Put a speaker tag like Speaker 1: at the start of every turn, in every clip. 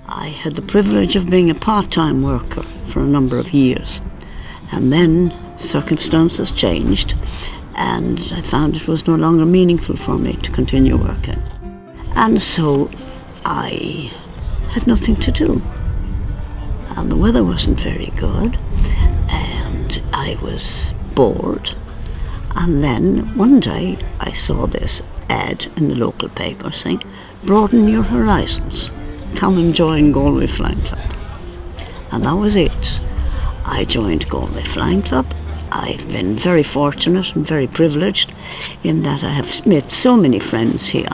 Speaker 1: I had the privilege of being a part-time worker for a number of years, and then circumstances changed and I found it was no longer meaningful for me to continue working. And so I had nothing to do, and the weather wasn't very good and I was bored. And then one day I saw this ad in the local paper saying, "Broaden your horizons, come and join Galway Flying Club." And that was it. I joined Galway Flying Club. I've been very fortunate and very privileged in that I have made so many friends here,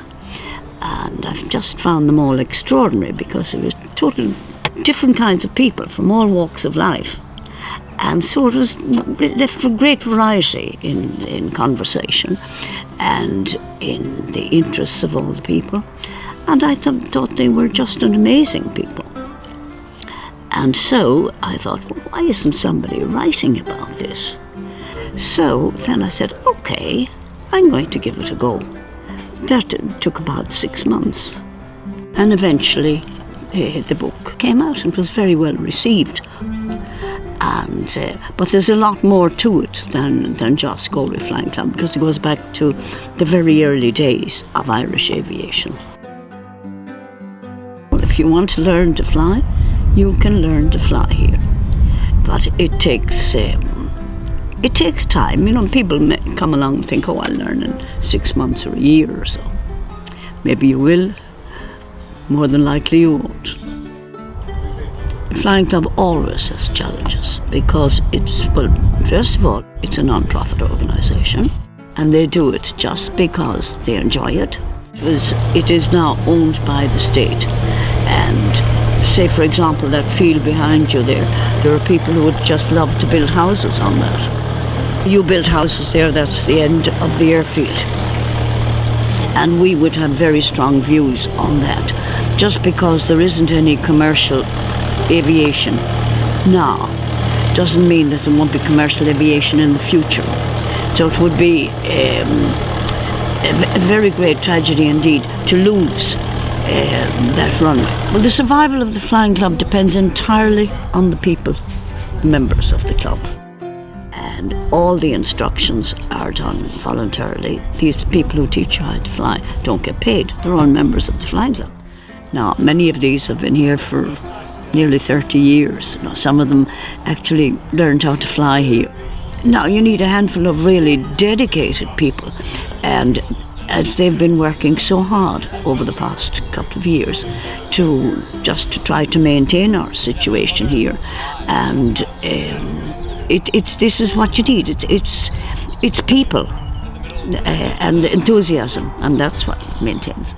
Speaker 1: and I've just found them all extraordinary because it was totally different kinds of people from all walks of life. And so it was left a great variety in conversation and in the interests of all the people. And I thought they were just an amazing people. And so I thought, well, why isn't somebody writing about this? So then I said, okay, I'm going to give it a go. That took about 6 months. And eventually the book came out and was very well received. And but there's a lot more to it than just Galway Flying Club, because it goes back to the very early days of Irish aviation. If you want to learn to fly, you can learn to fly here, but it takes time. You know, people may come along and think, "Oh, I'll learn in 6 months or a year or so." Maybe you will. More than likely, you won't. The Flying Club always has challenges because first of all, it's a non-profit organisation, and they do it just because they enjoy it. It is now owned by the state, and say, for example, that field behind you there are people who would just love to build houses on that. You build houses there, that's the end of the airfield. And we would have very strong views on that. Just because there isn't any commercial aviation now doesn't mean that there won't be commercial aviation in the future. So it would be a very great tragedy indeed to lose that runway. Well, the survival of the Flying Club depends entirely on the people, members of the club. And all the instructions are done voluntarily. These people who teach you how to fly don't get paid. They're all members of the Flying Club. Now, many of these have been here for nearly 30 years. You know, some of them actually learned how to fly here. Now, you need a handful of really dedicated people, and as they've been working so hard over the past couple of years to try to maintain our situation here, and this is what you need. It's people and enthusiasm, and that's what maintains it.